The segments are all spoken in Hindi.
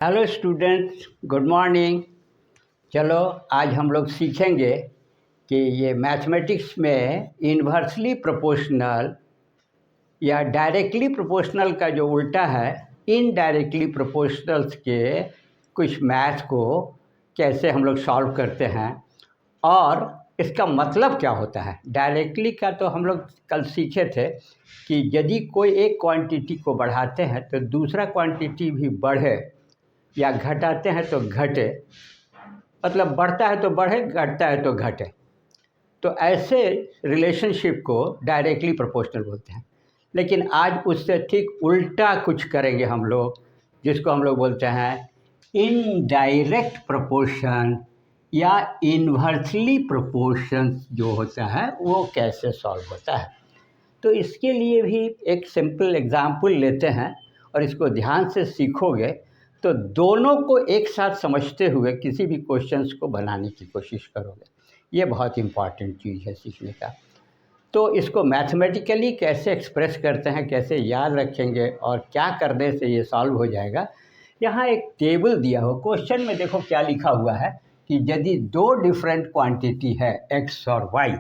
Hello students, good morning. चलो आज हम लोग सीखेंगे कि ये मैथमेटिक्स में इन्वर्सली प्रोपोर्शनल या डायरेक्टली प्रोपोर्शनल का जो उल्टा है, इनडायरेक्टली प्रोपोर्शनल्स के कुछ मैथ को कैसे हम लोग सॉल्व करते हैं और इसका मतलब क्या होता है। डायरेक्टली का तो हम लोग कल सीखे थे कि यदि कोई एक क्वांटिटी को बढ़ाते हैं तो दूसरा क्वांटिटी भी बढ़े या घटाते हैं तो घटे, मतलब बढ़ता है तो बढ़े, घटता है तो घटे। तो ऐसे रिलेशनशिप को डायरेक्टली प्रोपोर्शनल बोलते हैं। लेकिन आज उससे ठीक उल्टा कुछ करेंगे हम लोग, जिसको हम लोग बोलते हैं इनडायरेक्ट प्रोपोर्शन या इन्वर्सली प्रोपोर्शन जो होता है वो कैसे सॉल्व होता है। तो इसके लिए भी एक सिंपल एग्जाम्पल लेते हैं और इसको ध्यान से सीखोगे तो दोनों को एक साथ समझते हुए किसी भी क्वेश्चंस को बनाने की कोशिश करोगे। ये बहुत इम्पॉर्टेंट चीज़ है सीखने का। तो इसको मैथमेटिकली कैसे एक्सप्रेस करते हैं, कैसे याद रखेंगे और क्या करने से ये सॉल्व हो जाएगा। यहाँ एक टेबल दिया हो, क्वेश्चन में देखो क्या लिखा हुआ है कि यदि दो डिफरेंट क्वांटिटी है एक्स और वाई,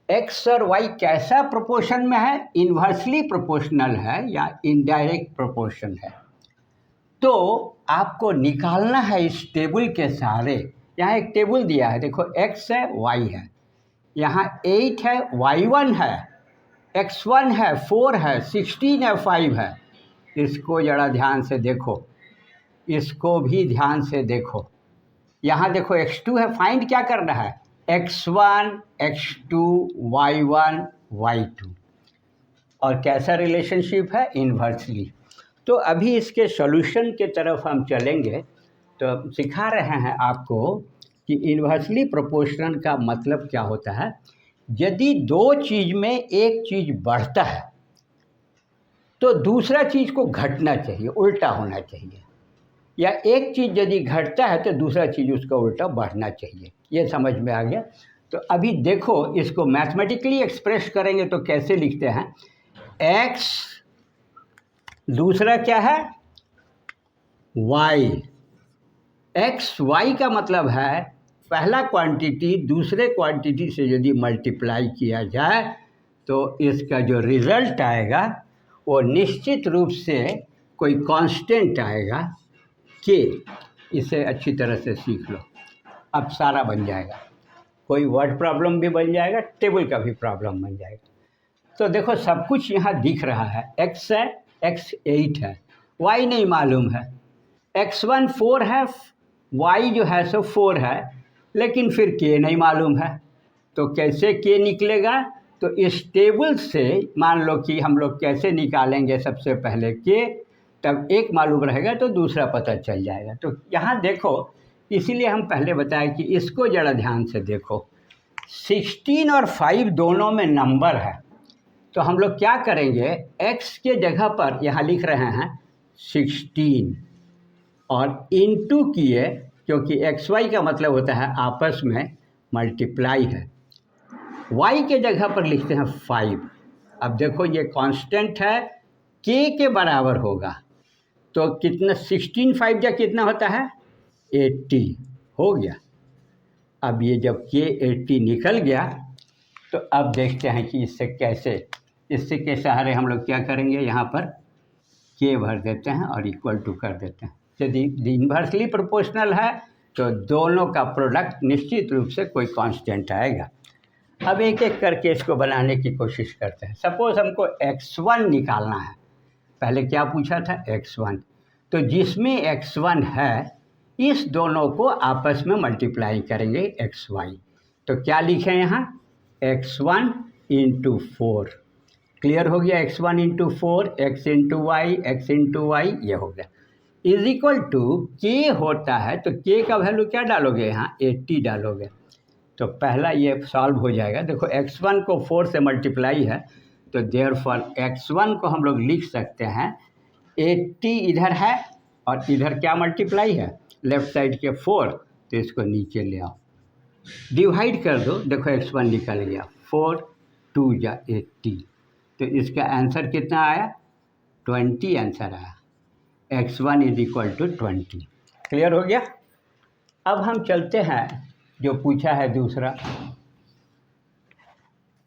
एक्स और वाई कैसा प्रोपोर्शन में है, इन्वर्सली प्रोपोर्शनल है या इनडायरेक्ट प्रोपोर्शन है। तो आपको निकालना है इस टेबल के सहारे। यहाँ एक टेबल दिया है, देखो x है, y है, यहाँ 8 है, y1 है, x1 है, 4 है, 16 है, 5 है। इसको ज़रा ध्यान से देखो, इसको भी ध्यान से देखो। यहाँ देखो x2 है, फाइंड क्या करना है, x1, x2, y1, y2। और कैसा रिलेशनशिप है, इन्वर्सली। तो अभी इसके सॉल्यूशन के तरफ हम चलेंगे। तो सिखा रहे हैं आपको कि इन्वर्सली प्रोपोर्शनल का मतलब क्या होता है। यदि दो चीज़ में एक चीज़ बढ़ता है तो दूसरा चीज़ को घटना चाहिए, उल्टा होना चाहिए, या एक चीज़ यदि घटता है तो दूसरा चीज़ उसका उल्टा बढ़ना चाहिए। ये समझ में आ गया। तो अभी देखो इसको मैथमेटिकली एक्सप्रेस करेंगे तो कैसे लिखते हैं, x दूसरा क्या है, y। एक्स वाई का मतलब है पहला क्वांटिटी दूसरे क्वांटिटी से यदि मल्टीप्लाई किया जाए तो इसका जो रिज़ल्ट आएगा वो निश्चित रूप से कोई कांस्टेंट आएगा कि इसे अच्छी तरह से सीख लो। अब सारा बन जाएगा, कोई वर्ड प्रॉब्लम भी बन जाएगा, टेबल का भी प्रॉब्लम बन जाएगा। तो देखो सब कुछ यहाँ दिख रहा है, x है, x 8 है, y नहीं मालूम है, x1 4 है, y जो है सो 4 है, लेकिन फिर k नहीं मालूम है। तो कैसे k निकलेगा, तो इस टेबल से मान लो कि हम लोग कैसे निकालेंगे, सबसे पहले k, तब एक मालूम रहेगा तो दूसरा पता चल जाएगा। तो यहाँ देखो, इसीलिए हम पहले बताएं कि इसको ज़रा ध्यान से देखो। 16 और 5 दोनों में नंबर है, तो हम लोग क्या करेंगे, x के जगह पर यहाँ लिख रहे हैं 16 और इनटू किए, क्योंकि एक्स वाई का मतलब होता है आपस में मल्टीप्लाई है। y के जगह पर लिखते हैं 5। अब देखो ये कांस्टेंट है, k के बराबर होगा, तो कितना 16 5 जा कितना होता है, 80 हो गया। अब ये जब k 80 निकल गया तो अब देखते हैं कि इससे के सहारे हम लोग क्या करेंगे, यहाँ पर k भर देते हैं और इक्वल टू कर देते हैं। यदि इन्वर्सली प्रोपोर्शनल है तो दोनों का प्रोडक्ट निश्चित रूप से कोई कांस्टेंट आएगा। अब एक एक करके इसको बनाने की कोशिश करते हैं। सपोज हमको x1 निकालना है, पहले क्या पूछा था, x1, तो जिसमें x1 है इस दोनों को आपस में मल्टीप्लाई करेंगे xy। तो क्या लिखें यहाँ, x1 इंटू 4। क्लियर हो गया, x1 into 4, x into Y, x into Y, ये हो गया, इज इक्वल टू k होता है। तो k का वैल्यू क्या डालोगे, यहाँ 80 डालोगे, तो पहला ये सॉल्व हो जाएगा। देखो x1 को 4 से मल्टीप्लाई है, तो देयरफॉर x1 को हम लोग लिख सकते हैं 80 इधर है और इधर क्या मल्टीप्लाई है, लेफ्ट साइड के 4, तो इसको नीचे ले आओ, डिवाइड कर दो, देखो x1 निकल गया, 4 2 जा 80, तो इसका आंसर कितना आया, 20 आंसर आया। x1 is equal to 20। Clear हो गया। अब हम चलते हैं जो पूछा है दूसरा,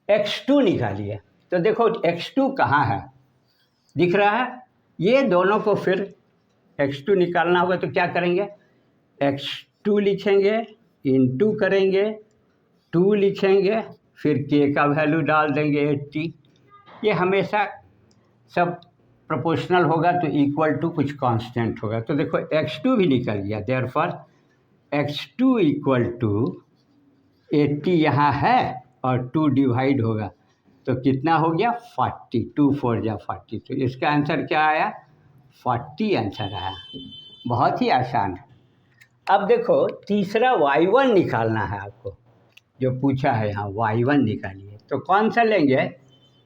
x2 निकालिए। तो देखो x2 कहाँ है, दिख रहा है। ये दोनों को फिर x2 निकालना होगा तो क्या करेंगे, x2 लिखेंगे, इनटू करेंगे, 2 लिखेंगे, फिर k का वैल्यू डाल देंगे 80। ये हमेशा सब प्रोपोर्शनल होगा तो इक्वल टू कुछ कांस्टेंट होगा। तो देखो x2 भी निकल गया, देयरफॉर x2 इक्वल टू 80 यहाँ है और 2 डिवाइड होगा तो कितना हो गया 40, 2 4 जा 40। तो इसका आंसर क्या आया, 40 आंसर आया। बहुत ही आसान है। अब देखो तीसरा y1 निकालना है आपको, जो पूछा है यहाँ y1 निकालिए। तो कौन सा लेंगे,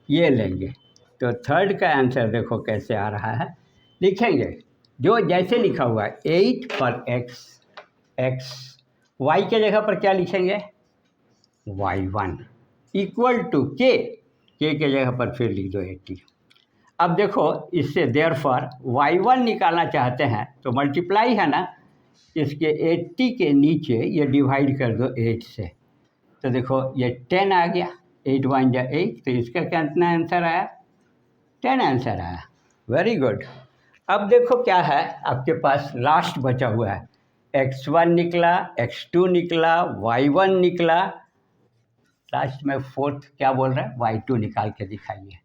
ये लेंगे। तो थर्ड का आंसर देखो कैसे आ रहा है, लिखेंगे जो जैसे लिखा हुआ है 8 पर x y के जगह पर क्या लिखेंगे y1 इक्वल टू k के जगह पर फिर लिख दो 80। अब देखो इससे देयरफॉर y1 निकालना चाहते हैं तो मल्टीप्लाई है ना, इसके 80 के नीचे ये डिवाइड कर दो 8 से। तो देखो ये 10 आ गया, 8 1 जा 8। तो इसका कितना आंसर आया, 10 आंसर आया। Very good. अब देखो क्या है आपके पास, लास्ट बचा हुआ है x1 निकला, x2 निकला, y1 निकला, लास्ट में फोर्थ क्या बोल रहा है y2 निकाल के दिखाइए।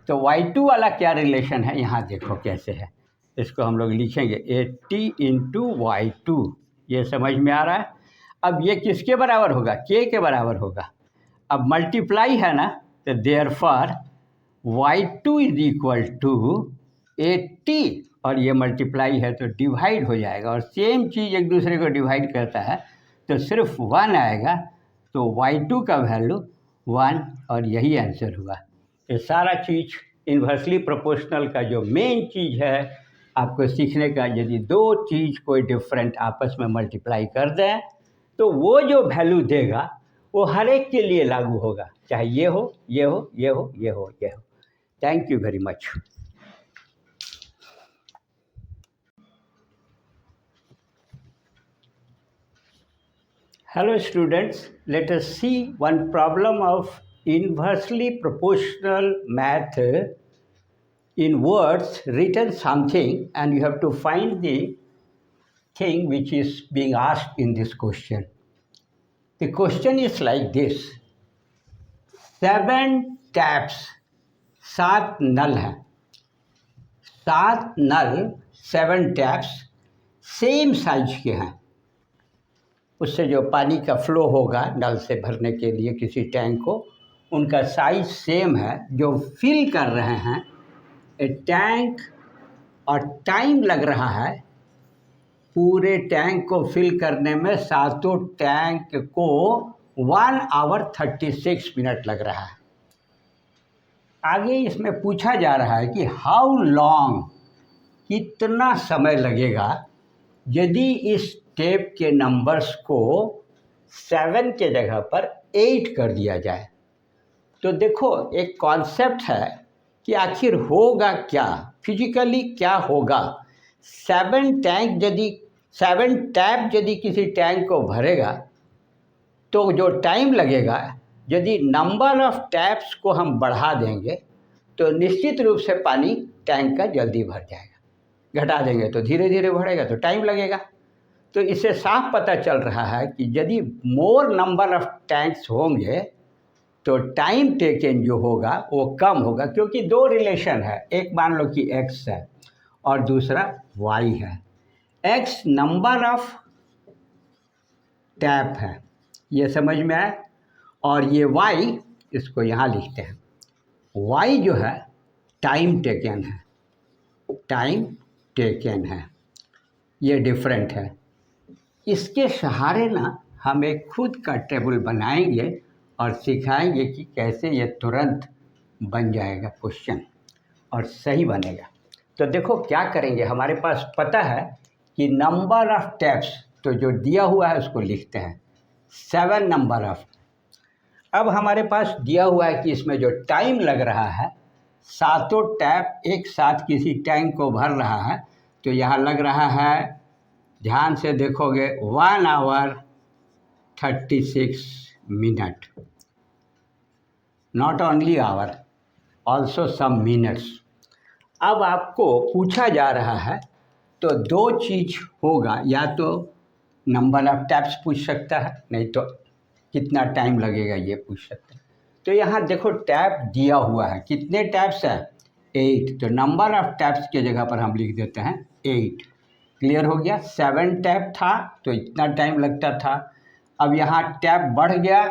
तो y2 वाला क्या रिलेशन है यहाँ देखो कैसे है, इसको हम लोग लिखेंगे 80 इंटू y2। ये समझ में आ रहा है। अब ये किसके बराबर होगा, k के बराबर होगा। अब मल्टीप्लाई है ना, तो therefore y2 is equal to 80 और ये मल्टीप्लाई है तो डिवाइड हो जाएगा, और सेम चीज़ एक दूसरे को डिवाइड करता है तो सिर्फ 1 आएगा। तो y2 का वैल्यू 1 और यही आंसर हुआ। ये सारा चीज़ इन्वर्सली प्रोपोर्शनल का जो मेन चीज़ है आपको सीखने का, यदि दो चीज़ कोई डिफरेंट आपस में मल्टीप्लाई कर दें तो वो जो वैल्यू देगा वो हर एक के लिए लागू होगा, चाहे ये हो, ये हो, ये हो, ये हो, ये हो। Thank you very much. Hello students, let us see one problem of inversely proportional math. In words written something and you have to find the thing which is being asked in this question. The question is like this: 7 taps, 7 नल हैं, 7 नल 7 टैप्स सेम साइज के हैं। उससे जो पानी का फ्लो होगा नल से भरने के लिए किसी टैंक को, उनका साइज सेम है। जो फिल कर रहे हैं टैंक, और टाइम लग रहा है पूरे टैंक को फिल करने में, सातों टैंक को 1 आवर 36 मिनट लग रहा है। आगे इसमें पूछा जा रहा है कि हाउ लॉन्ग, कितना समय लगेगा यदि इस टेप के नंबर्स को 7 के जगह पर 8 कर दिया जाए। तो देखो एक कॉन्सेप्ट है कि आखिर होगा क्या, फिजिकली क्या होगा। 7 टैप यदि किसी टैंक को भरेगा तो जो टाइम लगेगा, यदि नंबर ऑफ टैप्स को हम बढ़ा देंगे तो निश्चित रूप से पानी टैंक का जल्दी भर जाएगा, घटा देंगे तो धीरे धीरे बढ़ेगा तो टाइम लगेगा। तो इससे साफ पता चल रहा है कि यदि मोर नंबर ऑफ टैंक्स होंगे तो टाइम टेकन जो होगा वो कम होगा, क्योंकि दो रिलेशन है, एक मान लो कि x है और दूसरा y है। x नंबर ऑफ टैप है, ये समझ में आए, और ये y, इसको यहाँ लिखते हैं, y जो है टाइम टेकन है, टाइम टेकन है, ये डिफरेंट है। इसके सहारे ना हम एक खुद का टेबल बनाएंगे और सिखाएंगे कि कैसे ये तुरंत बन जाएगा क्वेश्चन और सही बनेगा। तो देखो क्या करेंगे, हमारे पास पता है कि नंबर ऑफ टैप्स, तो जो दिया हुआ है उसको लिखते हैं 7 नंबर ऑफ। अब हमारे पास दिया हुआ है कि इसमें जो टाइम लग रहा है, सातों टैप एक साथ किसी टैंक को भर रहा है तो यहाँ लग रहा है, ध्यान से देखोगे, 1 hour 36 minute. Not only hour, also some minutes. अब आपको पूछा जा रहा है तो दो चीज़ होगा, या तो नंबर ऑफ टैप्स पूछ सकता है, नहीं तो कितना टाइम लगेगा ये पूछ सकता है। तो यहाँ देखो टैप दिया हुआ है, कितने टैप्स है? 8। तो नंबर ऑफ टैप्स के जगह पर हम लिख देते हैं 8। क्लियर हो गया। 7 टैप था तो इतना टाइम लगता था। अब यहाँ टैप बढ़ गया,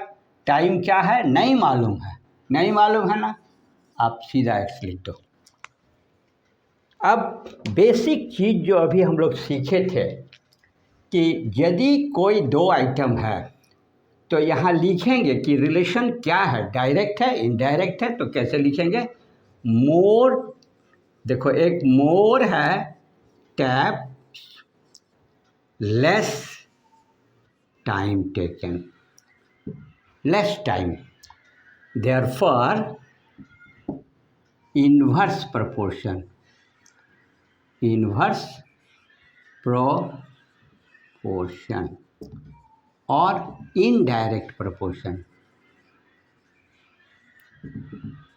टाइम क्या है नहीं मालूम है, नहीं मालूम है ना, आप सीधा एक्स लिख दो। अब बेसिक चीज़ जो अभी हम लोग सीखे थे कि यदि कोई दो आइटम है तो यहाँ लिखेंगे कि रिलेशन क्या है, डायरेक्ट है इनडायरेक्ट है। तो कैसे लिखेंगे? मोर, देखो एक मोर है tap, less time taken, less time, therefore inverse proportion, inverse proportion और इनडायरेक्ट प्रोपोर्शन,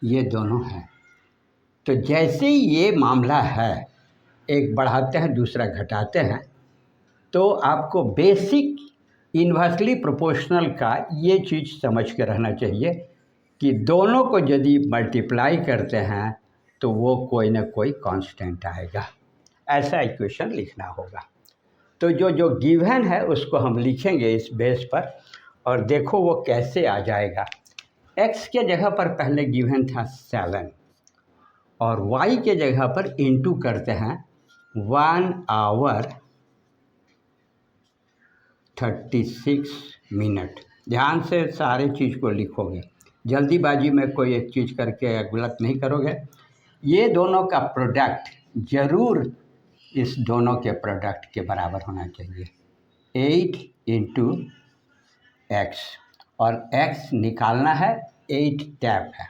ये दोनों हैं। तो जैसे ही ये मामला है, एक बढ़ाते हैं दूसरा घटाते हैं, तो आपको बेसिक इन्वर्सली प्रोपोर्शनल का ये चीज़ समझ के रहना चाहिए कि दोनों को यदि मल्टीप्लाई करते हैं तो वो कोई ना कोई कांस्टेंट आएगा, ऐसा इक्वेशन लिखना होगा। तो जो गिवन है उसको हम लिखेंगे इस बेस पर, और देखो वो कैसे आ जाएगा। x के जगह पर पहले गिवन था 7 और y के जगह पर इनटू करते हैं 1 आवर 36 मिनट। ध्यान से सारे चीज़ को लिखोगे, जल्दीबाजी में कोई एक चीज़ करके गलत नहीं करोगे। ये दोनों का प्रोडक्ट ज़रूर इस दोनों के प्रोडक्ट के बराबर होना चाहिए, 8 इंटू एक्स, और x निकालना है, 8 टैप है।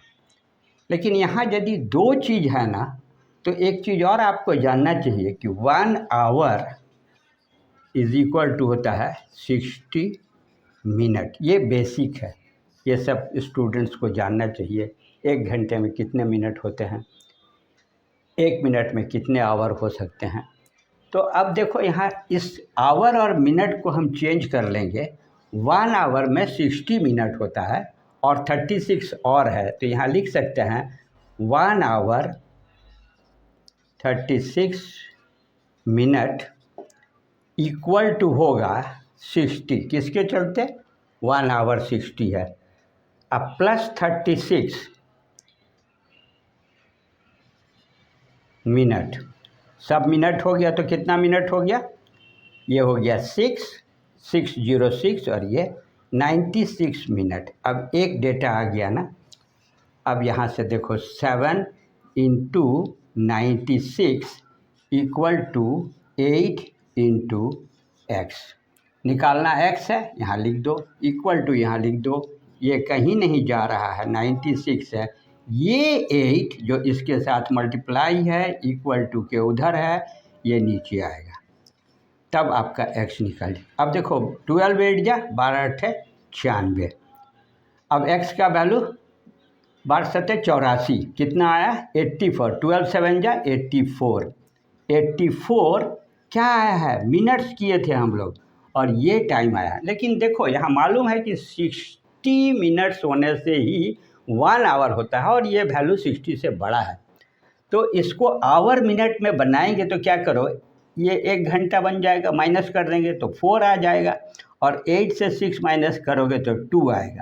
लेकिन यहाँ यदि दो चीज़ है ना, तो एक चीज़ और आपको जानना चाहिए कि 1 आवर इज इक्वल टू होता है 60 मिनट। ये बेसिक है, ये सब स्टूडेंट्स को जानना चाहिए। 1 घंटे में कितने मिनट होते हैं, 1 मिनट में कितने आवर हो सकते हैं। तो अब देखो यहाँ इस आवर और मिनट को हम चेंज कर लेंगे। 1 आवर में 60 मिनट होता है और 36 और है, तो यहाँ लिख सकते हैं 1 आवर 36 मिनट इक्वल टू होगा 60, किसके चलते? 1 आवर 60 है, अब प्लस 36 मिनट, सब मिनट हो गया तो कितना मिनट हो गया? ये हो गया 606 और ये 96 मिनट। अब एक डेटा आ गया ना, अब यहाँ से देखो 7 into 96 equal to 8 into X. निकालना x है, यहाँ लिख दो, इक्वल टू यहाँ लिख दो, ये कहीं नहीं जा रहा है, 96 है। ये 8 जो इसके साथ मल्टीप्लाई है इक्वल टू के उधर है, ये नीचे आएगा, तब आपका x निकल। अब देखो 12 8 जा 12 8 96। अब x का वैल्यू 12 7 84, कितना आया? 84। 12 7 जा 84, 84 क्या आया है? मिनट्स किए थे हम लोग और ये टाइम आया। लेकिन देखो यहाँ मालूम है कि 60 मिनट्स होने से ही 1 आवर होता है और ये वैल्यू 60 से बड़ा है। तो इसको आवर मिनट में बनाएंगे तो क्या करो, ये 1 घंटा बन जाएगा, माइनस कर देंगे तो 4 आ जाएगा, और 8 से 6 माइनस करोगे तो 2 आएगा।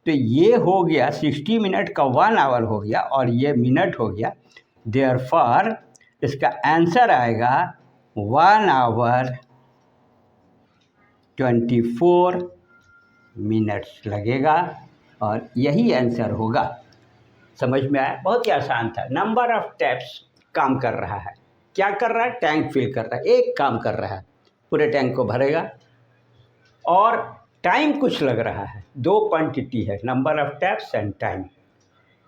तो ये हो गया 60 मिनट का 1 आवर हो गया और ये मिनट हो गया। देयरफॉर इसका आंसर आएगा 1 आवर 24 मिनट्स लगेगा, और यही आंसर होगा। समझ में आया? बहुत ही आसान था। नंबर ऑफ टैप्स काम कर रहा है, क्या कर रहा है? टैंक फिल कर रहा है, एक काम कर रहा है, पूरे टैंक को भरेगा, और टाइम कुछ लग रहा है। दो क्वांटिटी है, number of taps and time.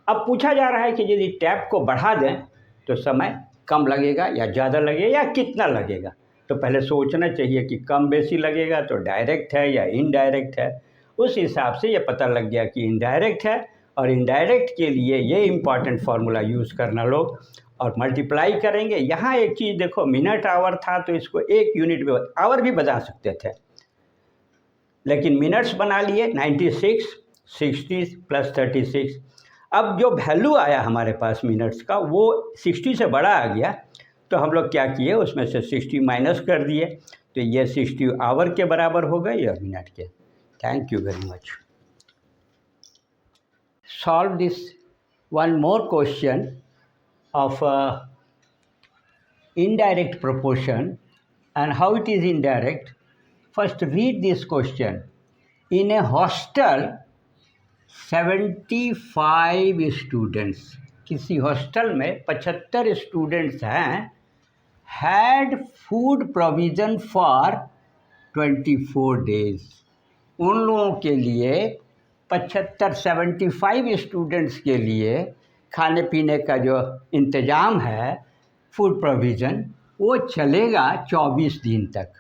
अब पूछा जा रहा है कि यदि टैप को बढ़ा दें तो समय कम लगेगा या ज़्यादा लगेगा या कितना लगेगा। तो पहले सोचना चाहिए कि कम बेसी लगेगा तो डायरेक्ट है या इनडायरेक्ट है। उस हिसाब से ये पता लग गया कि इनडायरेक्ट है, और इनडायरेक्ट के लिए ये इम्पॉर्टेंट फार्मूला यूज़ करना लोग, और मल्टीप्लाई करेंगे। यहाँ एक चीज़ देखो, मिनट आवर था तो इसको एक यूनिट में आवर भी बता सकते थे, लेकिन मिनट्स बना लिए। 96, 60 प्लस 36। अब जो वैल्यू आया हमारे पास मिनट्स का वो 60 से बड़ा आ गया, तो हम लोग क्या किए, उसमें से 60 माइनस कर दिए, तो ये 60 आवर के बराबर हो गए या मिनट के। Thank you very much. Solve this one more question of indirect proportion and how it is indirect. First read this question. In a hostel 75 students, किसी हॉस्टल में 75 स्टूडेंट्स हैं, had food provision for 24 days. उन लोगों के लिए 75 स्टूडेंट्स के लिए खाने पीने का जो इंतज़ाम है, फूड प्रोविज़न, वो चलेगा 24 दिन तक।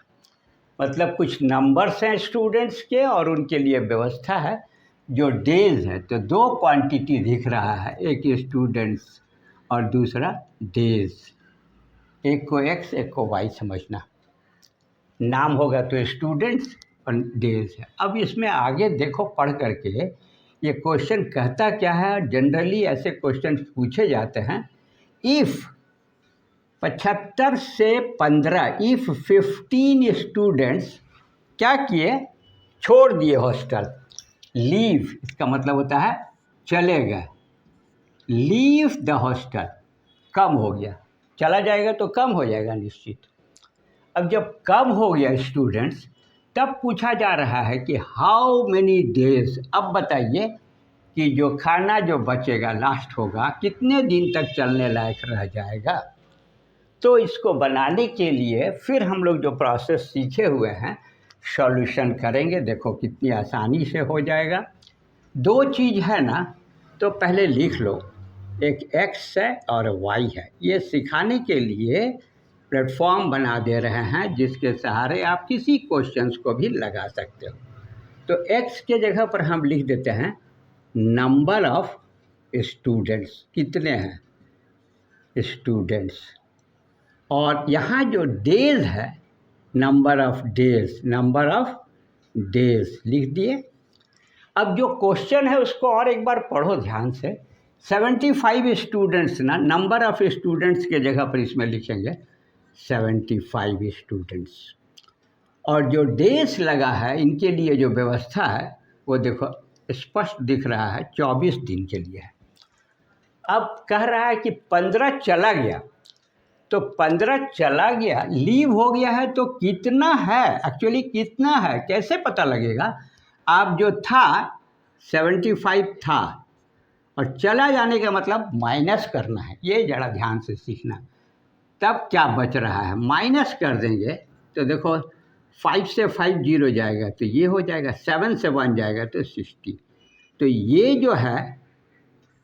मतलब कुछ नंबर्स हैं स्टूडेंट्स के और उनके लिए व्यवस्था है। जो डेज़ है तो दो क्वांटिटी दिख रहा है, एक स्टूडेंट्स और दूसरा डेज़। एक को एक्स एक को वाई समझना, नाम होगा तो स्टूडेंट्स और डेज है। अब इसमें आगे देखो पढ़ करके ये क्वेश्चन कहता क्या है। जनरली ऐसे क्वेश्चन पूछे जाते हैं, इफ़ 75 से 15, इफ़ 15 स्टूडेंट्स क्या किए, छोड़ दिए हॉस्टल। लीव इसका मतलब होता है चले गए, लीव द हॉस्टल, कम हो गया, चला जाएगा तो कम हो जाएगा निश्चित। अब जब कम हो गया स्टूडेंट्स, तब पूछा जा रहा है कि हाउ मेनी डेज। अब बताइए कि जो खाना जो बचेगा लास्ट होगा कितने दिन तक चलने लायक रह जाएगा। तो इसको बनाने के लिए फिर हम लोग जो प्रोसेस सीखे हुए हैं, सॉल्यूशन करेंगे। देखो कितनी आसानी से हो जाएगा। दो चीज़ है ना, तो पहले लिख लो, एक एक्स है और वाई है। ये सिखाने के लिए प्लेटफॉर्म बना दे रहे हैं जिसके सहारे आप किसी क्वेश्चंस को भी लगा सकते हो। तो एक्स के जगह पर हम लिख देते हैं नंबर ऑफ स्टूडेंट्स, कितने हैं स्टूडेंट्स, और यहाँ जो डेज है number of days, number of days लिख दिए। अब जो क्वेश्चन है उसको और एक बार पढ़ो ध्यान से। 75 स्टूडेंट्स ना, नंबर ऑफ स्टूडेंट्स के जगह पर इसमें लिखेंगे 75 स्टूडेंट्स, और जो डेज लगा है इनके लिए जो व्यवस्था है वो देखो स्पष्ट दिख रहा है, 24 दिन के लिए है। अब कह रहा है कि 15 चला गया, तो 15 चला गया, लीव हो गया है, तो कितना है, एक्चुअली कितना है कैसे पता लगेगा। आप जो था 75 था और चला जाने का मतलब माइनस करना है, ये ज़रा ध्यान से सीखना। तब क्या बच रहा है, माइनस कर देंगे तो देखो 5 से 5 जीरो जाएगा तो ये हो जाएगा, 7 से 1 जाएगा तो 60। तो ये जो है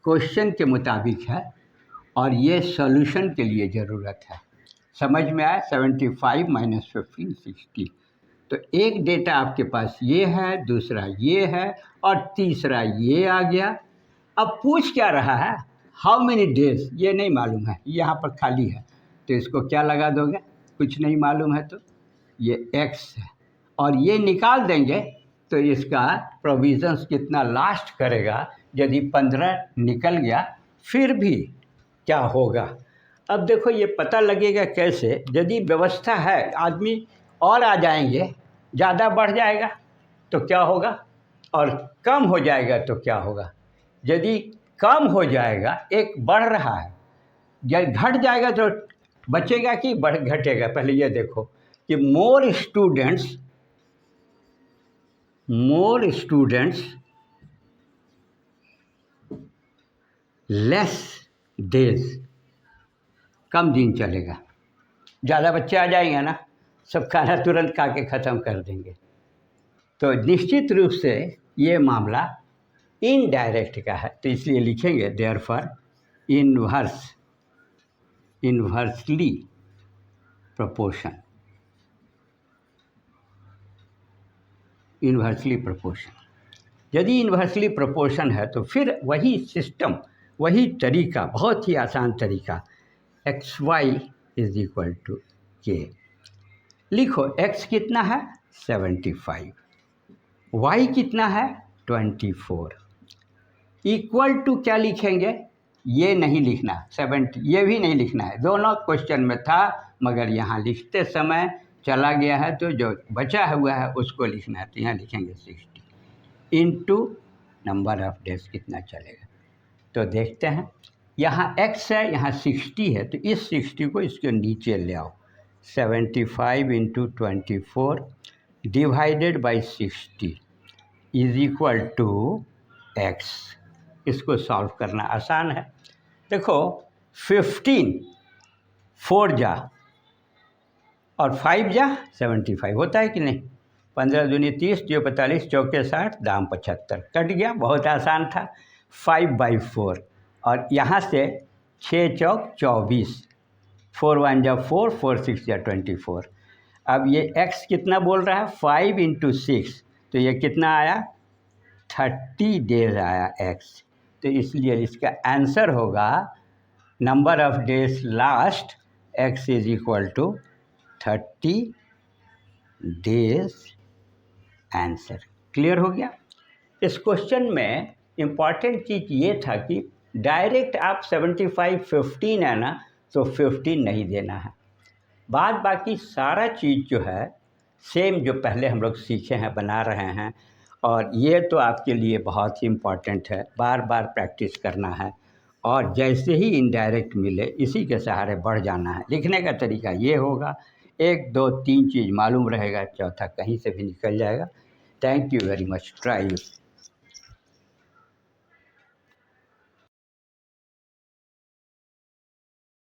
क्वेश्चन के मुताबिक है और ये सॉल्यूशन के लिए ज़रूरत है। समझ में आया, 75 माइनस 15 60। तो एक डेटा आपके पास ये है, दूसरा ये है और तीसरा ये आ गया। अब पूछ क्या रहा है, हाउ मेनी डेज, ये नहीं मालूम है, यहाँ पर खाली है, तो इसको क्या लगा दोगे, कुछ नहीं मालूम है तो ये x है, और ये निकाल देंगे तो इसका प्रोविज़न्स कितना लास्ट करेगा। यदि 15 निकल गया फिर भी क्या होगा। अब देखो ये पता लगेगा कैसे, यदि व्यवस्था है आदमी और आ जाएंगे, ज़्यादा बढ़ जाएगा तो क्या होगा, और कम हो जाएगा तो क्या होगा। यदि कम हो जाएगा, एक बढ़ रहा है, जब घट जाएगा तो बचेगा कि बढ़ घटेगा। पहले ये देखो कि मोर स्टूडेंट्स लेस डेज, कम दिन चलेगा। ज़्यादा बच्चे आ जाएंगे ना, सब खाना तुरंत खा के ख़त्म कर देंगे। तो निश्चित रूप से ये मामला इनडायरेक्ट का है, तो इसलिए लिखेंगे therefore inverse inversely proportion, inversely proportion. यदि इन्वर्सली प्रोपोर्शन है तो फिर वही सिस्टम, वही तरीका, बहुत ही आसान तरीका, X Y is equal to K. लिखो x कितना है 75, y कितना है 24, इक्वल टू क्या लिखेंगे, ये नहीं लिखना 70, ये भी नहीं लिखना है, दोनों क्वेश्चन में था मगर यहाँ लिखते समय चला गया है, तो जो बचा हुआ है उसको लिखना है। तो यहाँ लिखेंगे 60 इंटू नंबर ऑफ डेज कितना चलेगा। तो देखते हैं, यहाँ x है, यहाँ 60 है, तो इस 60 को इसके नीचे ले आओ। 75 into 24 divided by 60 is equal to x। इसको सॉल्व करना आसान है। देखो 15 4 जा और 5 जा 75 होता है कि नहीं। 15 दूनी 30, 0 45, चौके 60, दाम 75, कट गया, बहुत आसान था। 5/4 और यहाँ से 6 चौक 24, 4 1 जा 4, 4 6 जा 24। अब ये x कितना बोल रहा है 5 इंटू 6, तो ये कितना आया 30 डेज आया x। तो इसलिए इसका आंसर होगा number of days last x is equal to 30 days. Answer clear हो गया। इस क्वेश्चन में इम्पॉर्टेंट चीज़ ये था कि डायरेक्ट आप 75 15 है ना, तो 15 नहीं देना है, बाद बाकी सारा चीज़ जो है सेम जो पहले हम लोग सीखे हैं बना रहे हैं। और ये तो आपके लिए बहुत ही इम्पॉर्टेंट है, बार बार प्रैक्टिस करना है और जैसे ही इनडायरेक्ट मिले इसी के सहारे बढ़ जाना है। लिखने का तरीका ये होगा, 1 2 3 चीज़ मालूम रहेगा, चौथा कहीं से भी निकल जाएगा। Thank you very much, try.